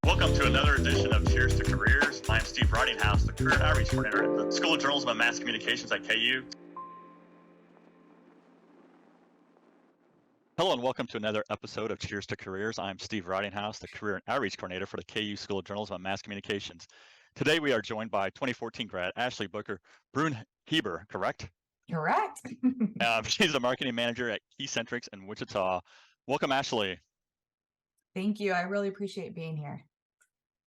Welcome to another edition of Cheers to Careers. I'm Steve Ridinghouse, the Career Outreach Coordinator at the School of Journalism and Mass Communications at KU. Hello and welcome to another episode of Cheers to Careers. I'm Steve Ridinghouse, the Career and Outreach Coordinator for the KU School of Journalism and Mass Communications. Today we are joined by 2014 grad Ashley Booker Brunhoeber, correct? Correct. She's the Marketing Manager at Keycentrix in Wichita. Welcome, Ashley. Thank you. I really appreciate being here.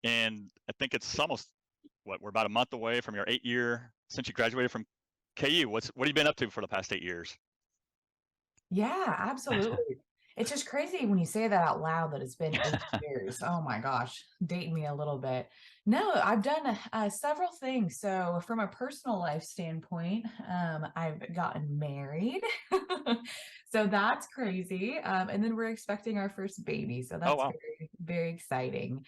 And I think it's almost, we're about a month away from your 8-year since you graduated from KU. What have you been up to for the past 8 years? Yeah, absolutely. It's just crazy when you say that out loud that it's been 8 years. Oh my gosh, dating me a little bit. No, I've done several things. So from a personal life standpoint, I've gotten married. So that's crazy. And then we're expecting our first baby. So that's very, very exciting.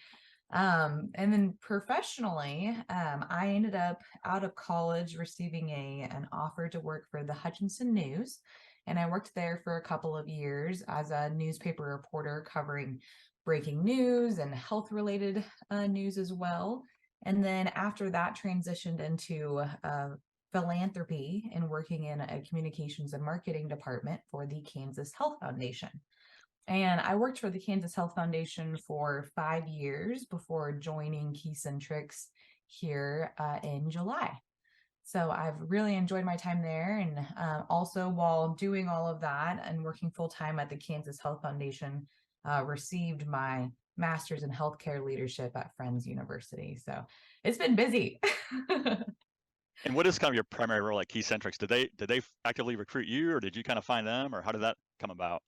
And then professionally, I ended up out of college receiving an offer to work for the Hutchinson News. And I worked there for a couple of years as a newspaper reporter covering breaking news and health related news as well. And then after that transitioned into philanthropy and working in a communications and marketing department for the Kansas Health Foundation. And I worked for the Kansas Health Foundation for 5 years before joining Keycentrix here in July. So I've really enjoyed my time there. And also while doing all of that and working full time at the Kansas Health Foundation, received my master's in healthcare leadership at Friends University. So it's been busy. And what is kind of your primary role at Keycentrix? Did they actively recruit you, or did you kind of find them, or how did that come about?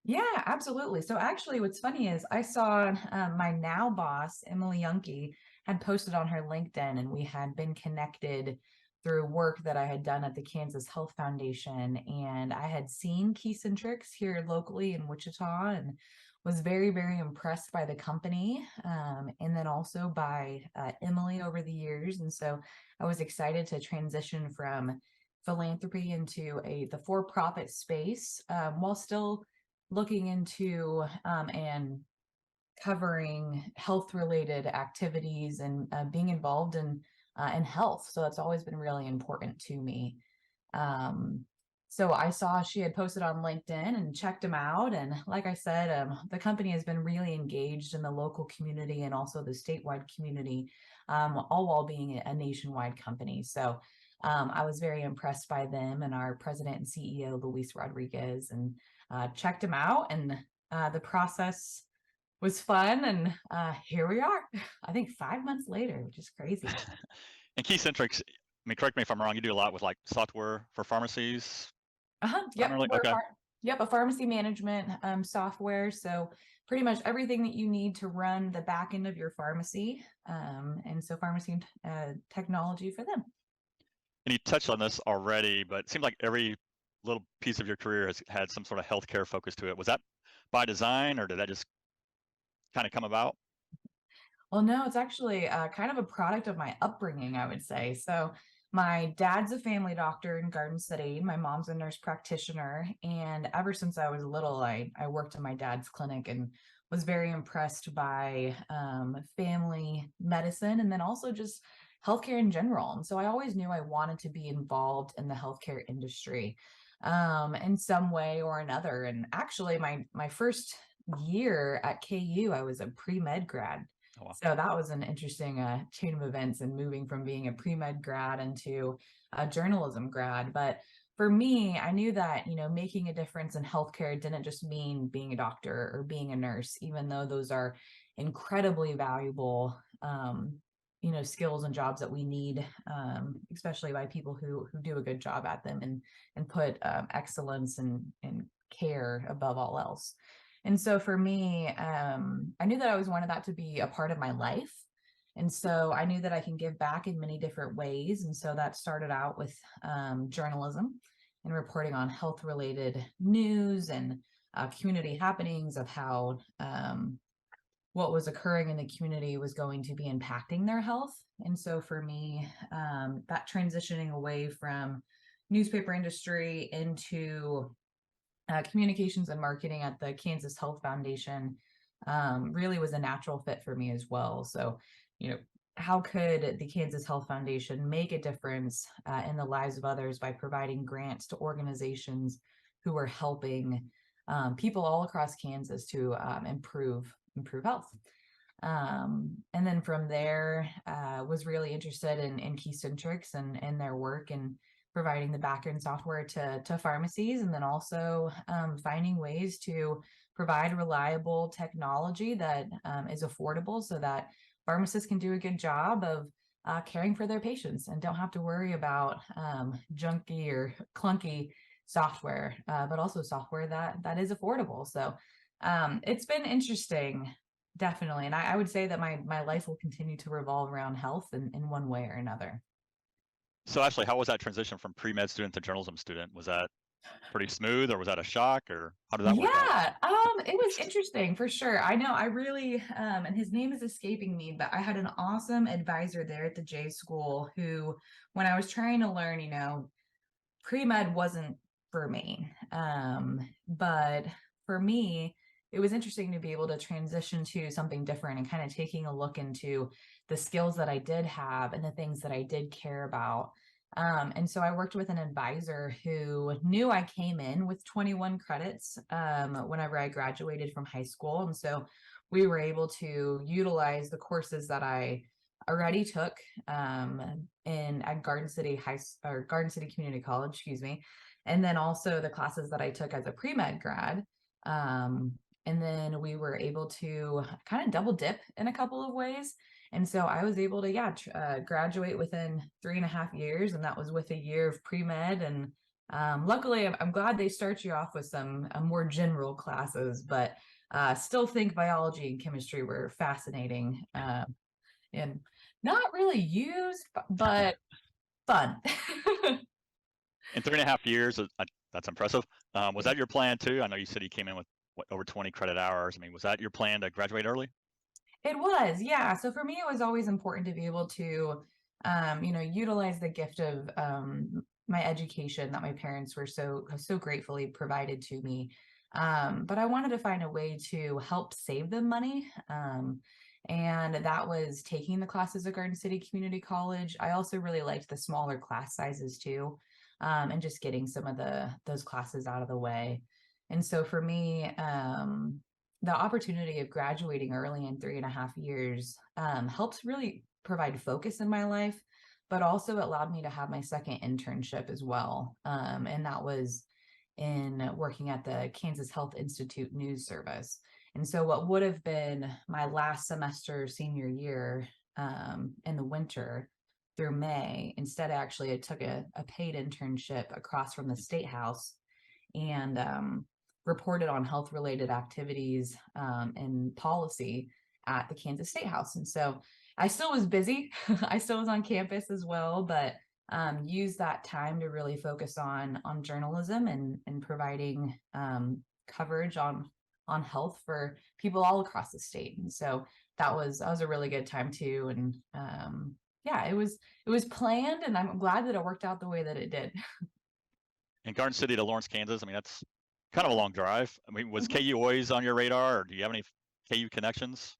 Yeah, absolutely. So actually what's funny is I saw my now boss, Emily Youngke, had posted on her LinkedIn, and we had been connected through work that I had done at the Kansas Health Foundation. And I had seen Keycentrix here locally in Wichita and was very, very impressed by the company, and then also by Emily over the years. And so I was excited to transition from philanthropy into the for-profit space, while still looking into and covering health-related activities and being involved in health. So that's always been really important to me. So I saw she had posted on LinkedIn and checked them out. And like I said, the company has been really engaged in the local community and also the statewide community, all while being a nationwide company. So I was very impressed by them and our president and CEO, Luis Rodriguez, and checked them out. And the process was fun. And here we are, I think 5 months later, which is crazy. And Keycentrix, I mean, correct me if I'm wrong, you do a lot with like software for pharmacies? Yep. Okay. Yep. A pharmacy management software. So pretty much everything that you need to run the back end of your pharmacy. And so pharmacy technology for them. And you touched on this already, but it seems like every little piece of your career has had some sort of healthcare focus to it. Was that by design, or did that just kind of come about? Well, no, it's actually kind of a product of my upbringing, I would say. So my dad's a family doctor in Garden City. My mom's a nurse practitioner. And ever since I was little, I worked in my dad's clinic and was very impressed by family medicine and then also just healthcare in general. And so I always knew I wanted to be involved in the healthcare industry in some way or another. And actually, my first year at KU, I was a pre-med grad. Oh, wow. So that was an interesting chain of events and moving from being a pre-med grad into a journalism grad. But for me, I knew that, making a difference in healthcare didn't just mean being a doctor or being a nurse, even though those are incredibly valuable, skills and jobs that we need, especially by people who do a good job at them and put excellence and care above all else. And so for me, I knew that I always wanted that to be a part of my life. And so I knew that I can give back in many different ways. And so that started out with journalism and reporting on health related news and community happenings of how what was occurring in the community was going to be impacting their health. And so for me, that transitioning away from newspaper industry into communications and marketing at the Kansas Health Foundation really was a natural fit for me as well. So, how could the Kansas Health Foundation make a difference in the lives of others by providing grants to organizations who are helping people all across Kansas to improve health? And then from there, was really interested in Keycentrix and their work and providing the backend software to pharmacies, and then also finding ways to provide reliable technology that is affordable so that pharmacists can do a good job of caring for their patients and don't have to worry about junky or clunky software, but also software that is affordable. So it's been interesting. Definitely. And I would say that my life will continue to revolve around health in one way or another. So Ashley, how was that transition from pre-med student to journalism student? Was that pretty smooth, or was that a shock, or how did that work out? Yeah, it was interesting for sure. I know I really and his name is escaping me, but I had an awesome advisor there at the J school who, when I was trying to learn, pre-med wasn't for me. But for me, it was interesting to be able to transition to something different and kind of taking a look into the skills that I did have and the things that I did care about. And so I worked with an advisor who knew I came in with 21 credits whenever I graduated from high school. And so we were able to utilize the courses that I already took in at Garden City Community College, excuse me, and then also the classes that I took as a pre-med grad. And then we were able to kind of double dip in a couple of ways. And so I was able to, graduate within 3.5 years, and that was with a year of pre-med. And luckily, I'm glad they start you off with some more general classes, but still think biology and chemistry were fascinating and not really used, but fun. In 3.5 years, that's impressive. Was that your plan too? I know you said you came in with over 20 credit hours. I mean, was that your plan to graduate early? It was, yeah. So for me, it was always important to be able to, utilize the gift of my education that my parents were so gratefully provided to me. But I wanted to find a way to help save them money. And that was taking the classes at Garden City Community College. I also really liked the smaller class sizes too, and just getting some of those classes out of the way. And so for me, the opportunity of graduating early in 3.5 years helps really provide focus in my life, but also allowed me to have my second internship as well. And that was in working at the Kansas Health Institute News Service. And so, what would have been my last semester senior year in the winter through May, instead, actually, I took a paid internship across from the State House and reported on health related activities and policy at the Kansas State House. And so I still was busy. I still was on campus as well, but used that time to really focus on journalism and providing coverage on health for people all across the state. And so that was a really good time too. And yeah, it was planned, and I'm glad that it worked out the way that it did. In Garden City to Lawrence, Kansas, I mean, that's kind of a long drive. I mean, was Mhm. KU always on your radar, or do you have any KU connections?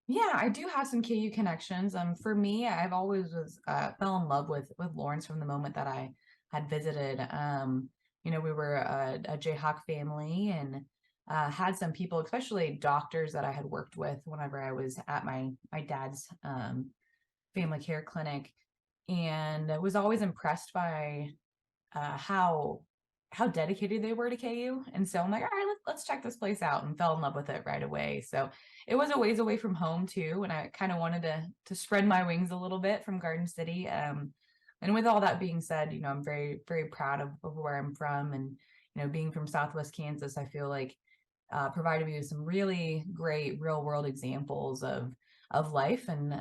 Yeah, I do have some KU connections. For me, I've always was fell in love with Lawrence from the moment that I had visited. We were a Jayhawk family and had some people, especially doctors that I had worked with whenever I was at my dad's family care clinic, and was always impressed by how dedicated they were to KU. And so I'm like, all right, let's check this place out, and fell in love with it right away. So it was a ways away from home too, and I kind of wanted to spread my wings a little bit from Garden City. And with all that being said, I'm very, very proud of where I'm from, and being from Southwest Kansas, I feel like provided me with some really great real world examples of life and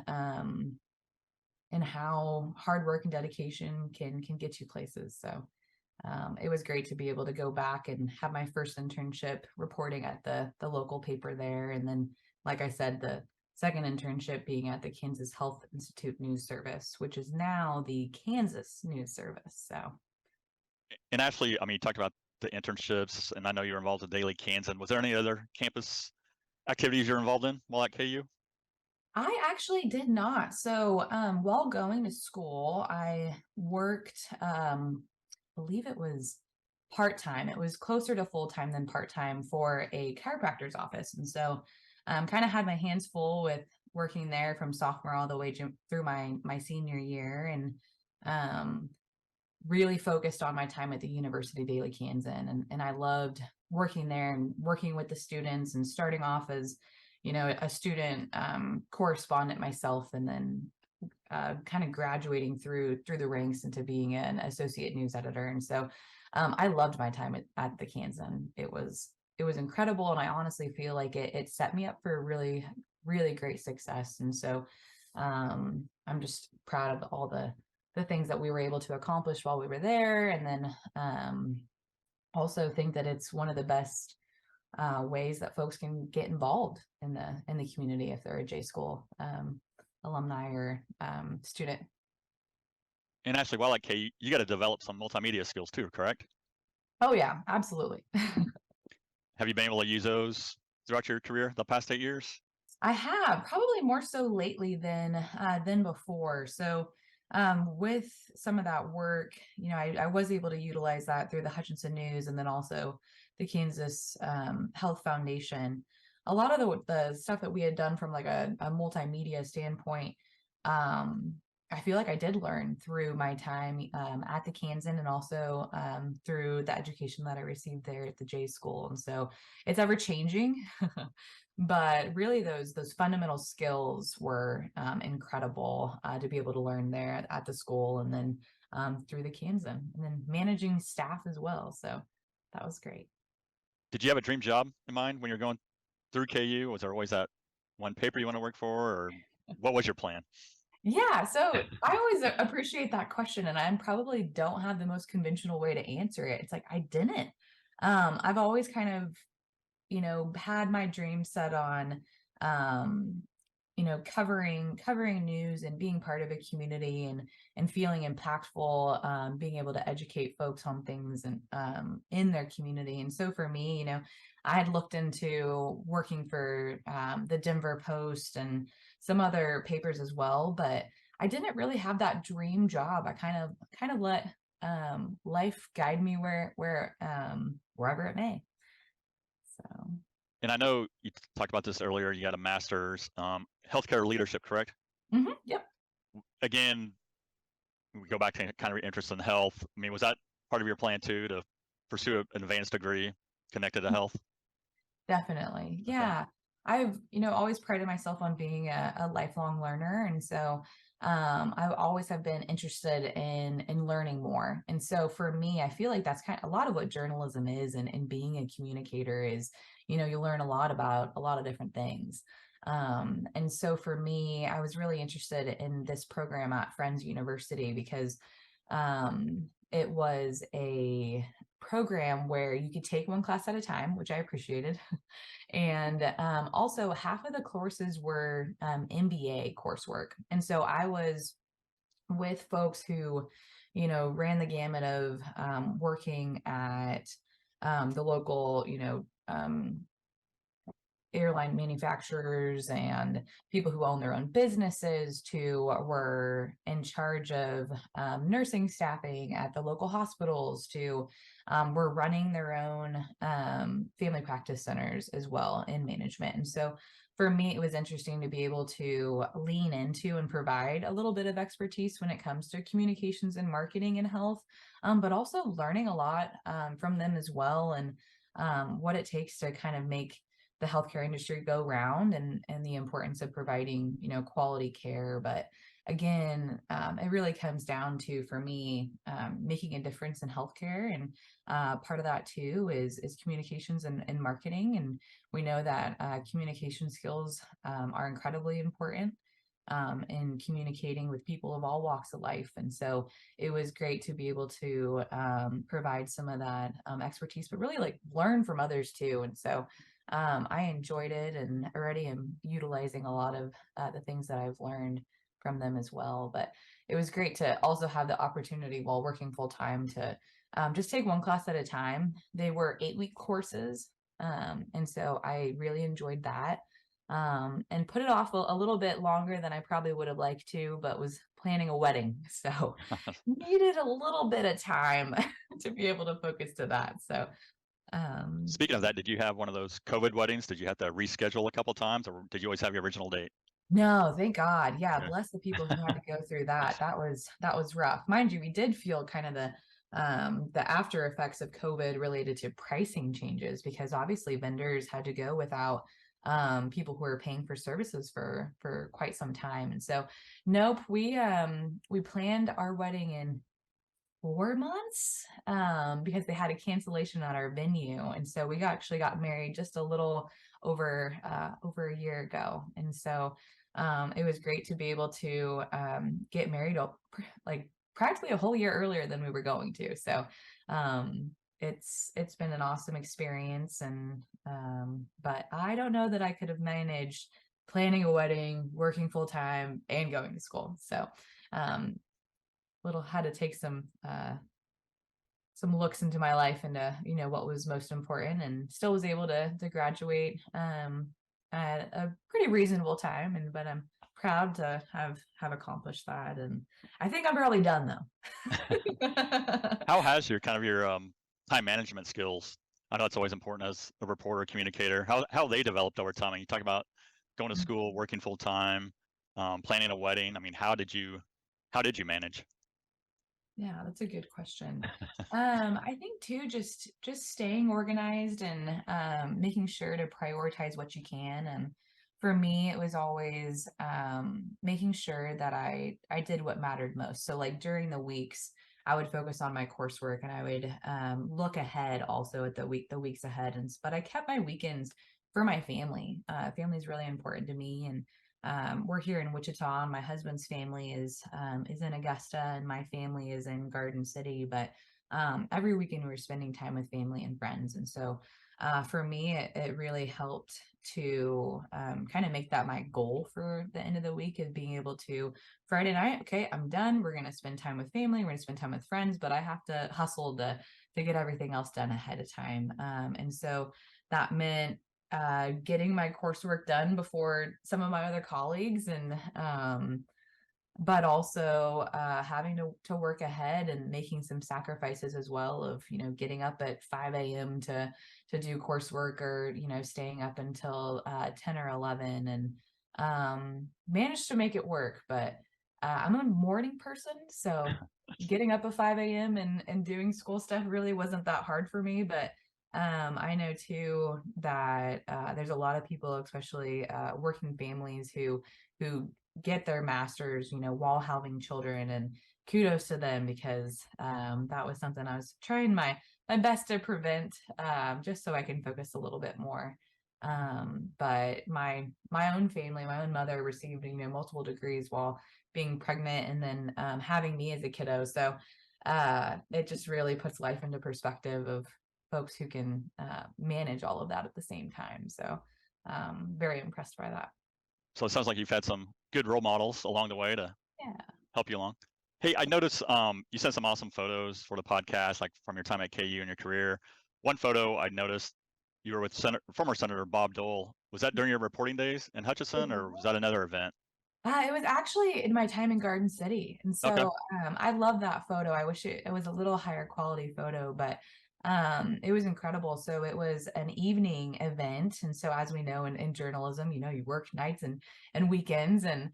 how hard work and dedication can get you places. So it was great to be able to go back and have my first internship reporting at the local paper there. And then, like I said, the second internship being at the Kansas Health Institute News Service, which is now the Kansas News Service. So, And actually, I mean, you talked about the internships, and I know you were involved with Daily Kansan. Was there any other campus activities you're involved in while at KU? I actually did not. So, while going to school, I worked, I believe it was part-time. It was closer to full-time than part-time for a chiropractor's office. And so, kind of had my hands full with working there from sophomore all the way through my senior year, and um, really focused on my time at the University of Daily Kansan, and I loved working there and working with the students and starting off as, a student correspondent myself, and then kind of graduating through the ranks into being an associate news editor. And so I loved my time at the Kansan. It was incredible, and I honestly feel like it set me up for a really really great success. And so I'm just proud of all the things that we were able to accomplish while we were there, and then also think that it's one of the best ways that folks can get involved in the community if they're a J school alumni or student. And actually, while at KU, you got to develop some multimedia skills too, correct? Oh yeah, absolutely. Have you been able to use those throughout your career the past 8 years? I have probably more so lately than before. So with some of that work, I was able to utilize that through the Hutchinson News, and then also the Kansas Health Foundation. A lot of the stuff that we had done from like a multimedia standpoint, um, I feel like I did learn through my time at the Kansan, and also through the education that I received there at the J School. And so it's ever changing. But really those fundamental skills were incredible to be able to learn there at the school, and then through the Kansan, and then managing staff as well. So that was great. Did you have a dream job in mind when you're going through KU? Was there always that one paper you want to work for, or what was your plan? Yeah, so I always appreciate that question, and I probably don't have the most conventional way to answer it. It's like I didn't. I've always kind of, had my dream set on, um, covering news and being part of a community, and feeling impactful, being able to educate folks on things and in their community. And so for me, I had looked into working for the Denver Post and some other papers as well, but I didn't really have that dream job. I kind of let life guide me wherever it may. So. And I know you talked about this earlier. You got a master's, healthcare leadership, correct? Yep. Again, we go back to kind of your interest in health. I mean, was that part of your plan too, to pursue an advanced degree connected to health? Definitely. Okay. Yeah. I've, always prided myself on being a lifelong learner. And so I always have been interested in learning more. And so for me, I feel like that's kind of a lot of what journalism is, and being a communicator is, you learn a lot about a lot of different things. And so for me, I was really interested in this program at Friends University because it was a program where you could take one class at a time, which I appreciated. And also, half of the courses were MBA coursework. And so I was with folks who, ran the gamut of working at the local, airline manufacturers and people who own their own businesses, to were in charge of nursing staffing at the local hospitals, to were running their own family practice centers as well in management. And so for me, it was interesting to be able to lean into and provide a little bit of expertise when it comes to communications and marketing and health, but also learning a lot from them as well, and what it takes to kind of make the healthcare industry go round, and the importance of providing, quality care. But again, it really comes down to, for me, making a difference in healthcare. And part of that too is communications and marketing. And we know that communication skills are incredibly important in communicating with people of all walks of life. And so it was great to be able to provide some of that expertise, but really like learn from others too. And so I enjoyed it, and already am utilizing a lot of the things that I've learned from them as well. But it was great to also have the opportunity while working full time to just take one class at a time. They were 8-week courses. And so I really enjoyed that. And put it off a little bit longer than I probably would have liked to, but was planning a wedding. So needed a little bit of time to be able to focus to that. So, Speaking of that, did you have one of those COVID weddings? Did you have to reschedule a couple times, or did you always have your original date? no, thank God. Yeah, Yeah. bless the people who had to go through that. That was rough. Mind you, we did feel kind of the after effects of COVID related to pricing changes because obviously vendors had to go without people who were paying for services for quite some time. And so nope, we planned our wedding in 4 months because they had a cancellation on our venue, and so we actually got married just a little over a year ago. And so it was great to be able to get married like practically a whole year earlier than we were going to. So um, it's been an awesome experience, and but I don't know that I could have managed planning a wedding, working full time, and going to school. So um, little had to take some looks into my life into what was most important, and still was able to graduate at a pretty reasonable time. And but I'm proud to have accomplished that, and I think I'm probably done though. How has your time management skills? I know it's always important as a reporter, communicator. How they developed over time? And you talk about going to school, working full time, planning a wedding. I mean, how did you manage? Yeah, that's a good question. I think too, just staying organized and making sure to prioritize what you can. And for me, it was always making sure that I did what mattered most. So like during the weeks, I would focus on my coursework, and I would look ahead also at the weeks ahead. And but I kept my weekends for my family. Family is really important to me, and we're here in Wichita, and my husband's family is in Augusta, and my family is in Garden City. But every weekend we're spending time with family and friends, and so for me, it really helped to kind of make that my goal for the end of the week, is being able to Friday night, okay, I'm done. We're gonna spend time with family. We're gonna spend time with friends, but I have to hustle to get everything else done ahead of time. And so that meant getting my coursework done before some of my other colleagues, and but also having to work ahead and making some sacrifices as well, of getting up at 5 a.m. to do coursework, or staying up until 10 or 11, and managed to make it work. But I'm a morning person, so getting up at 5 a.m. and doing school stuff really wasn't that hard for me. But I know too that there's a lot of people, especially working families, who get their masters, while having children, and kudos to them, because that was something I was trying my best to prevent, just so I can focus a little bit more. But my own family, my own mother received multiple degrees while being pregnant, and then having me as a kiddo. So it just really puts life into perspective of folks who can manage all of that at the same time. So very impressed by that. So it sounds like you've had some good role models along the way to Yeah. help you along. Hey, I noticed you sent some awesome photos for the podcast, like from your time at KU and your career. One photo I noticed, you were with former Senator Bob Dole. Was that during your reporting days in Hutchinson, or was that another event? It was actually in my time in Garden City, and Okay. so I love that photo. I wish it was a little higher quality photo, but it was incredible. So it was an evening event, and so as we know in journalism, you work nights and weekends, and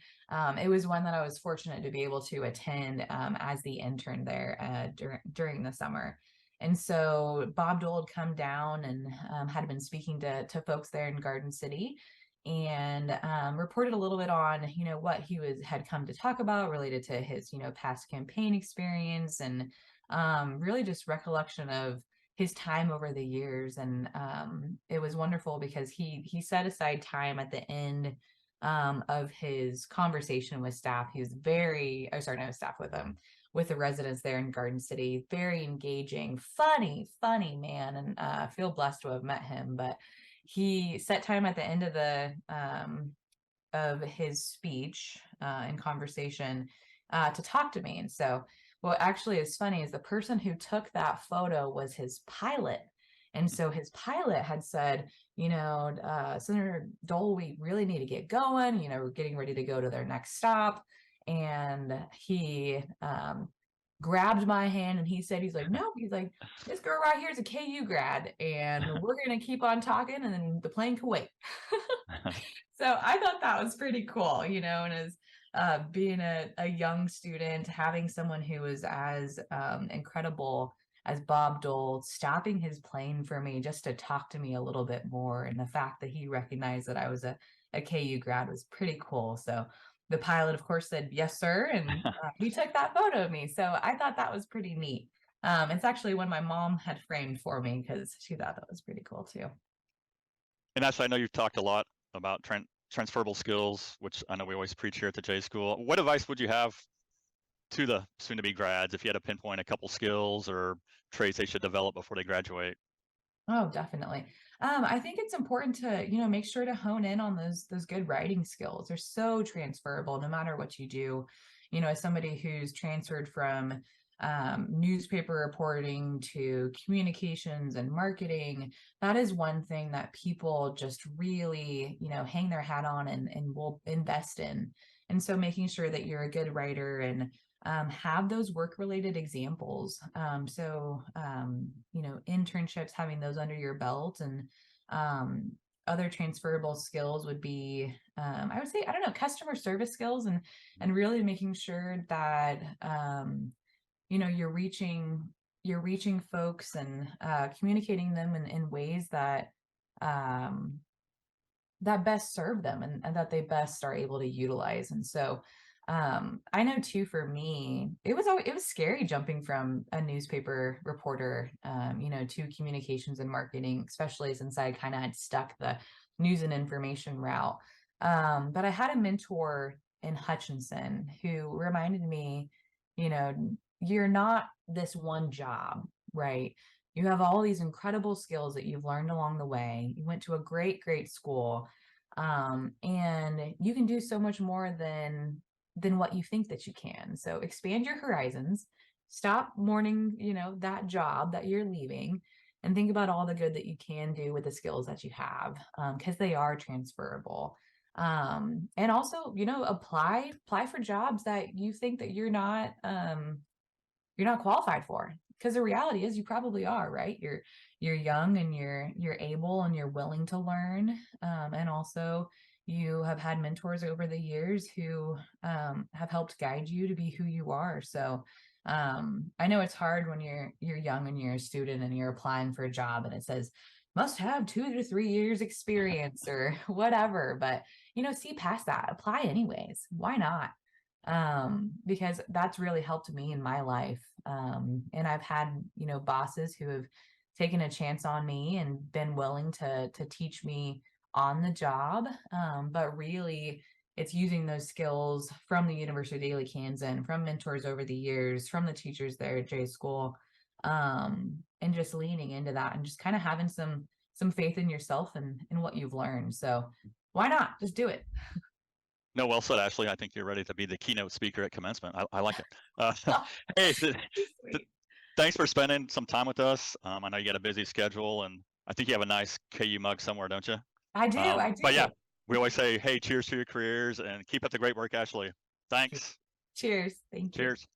it was one that I was fortunate to be able to attend as the intern there during the summer. And so Bob Dole had come down and had been speaking to folks there in Garden City, and reported a little bit on what he had come to talk about related to his past campaign experience, and really just recollection of his time over the years. And it was wonderful because he set aside time at the end of his conversation with staff. He was very, oh sorry, no, staff with the residents there in Garden City. Very engaging, funny man, and feel blessed to have met him. But he set time at the end of his speech and conversation to talk to me. And so what actually is funny is the person who took that photo was his pilot. And so his pilot had said, Senator Dole, we really need to get going. We're getting ready to go to their next stop. And he grabbed my hand and he said, no, he's like, this girl right here is a KU grad and we're going to keep on talking and then the plane can wait. So I thought that was pretty cool, and as being a young student, having someone who was as incredible as Bob Dole stopping his plane for me just to talk to me a little bit more. And the fact that he recognized that I was a KU grad was pretty cool. So the pilot, of course, said, yes, sir. And he took that photo of me. So I thought that was pretty neat. It's actually one my mom had framed for me because she thought that was pretty cool too. And actually, I know you've talked a lot about transferable skills, which I know we always preach here at the J School. What advice would you have to the soon-to-be grads if you had to pinpoint a couple skills or traits they should develop before they graduate? Oh, definitely. I think it's important to, make sure to hone in on those good writing skills. They're so transferable no matter what you do. As somebody who's transferred from newspaper reporting to communications and marketing, that is one thing that people just really, hang their hat on and will invest in. And so making sure that you're a good writer and have those work-related examples. Internships, having those under your belt, and other transferable skills would be, I would say, customer service skills, and really making sure that, you're reaching folks and communicating them in ways that that best serve them and that they best are able to utilize. And so I know too, for me, it was scary jumping from a newspaper reporter, to communications and marketing, especially since I kind of had stuck the news and information route. But I had a mentor in Hutchinson who reminded me, you're not this one job, right? You have all these incredible skills that you've learned along the way. You went to a great, great school, and you can do so much more than what you think that you can. So expand your horizons, stop mourning, that job that you're leaving, and think about all the good that you can do with the skills that you have, because they are transferable. And also, apply for jobs that you think that you're not qualified for, because the reality is you probably are, right? You're young and you're able and you're willing to learn, and also you have had mentors over the years who have helped guide you to be who you are. So I know it's hard when you're young and you're a student and you're applying for a job and it says must have 2 to 3 years experience or whatever, but see past that, apply anyways. Why not? Because that's really helped me in my life. And I've had, bosses who have taken a chance on me and been willing to teach me on the job. But really, it's using those skills from the University of Daly, Kansas, from mentors over the years, from the teachers there at J School, and just leaning into that and just kind of having some faith in yourself and in what you've learned. So why not just do it? No, well said, Ashley. I think you're ready to be the keynote speaker at commencement. I like it. Oh, Hey, thanks for spending some time with us. I know you got a busy schedule, and I think you have a nice KU mug somewhere, don't you? I do. I do. But yeah, we always say, hey, cheers to your careers, and keep up the great work, Ashley. Thanks. Cheers. Thank you. Cheers.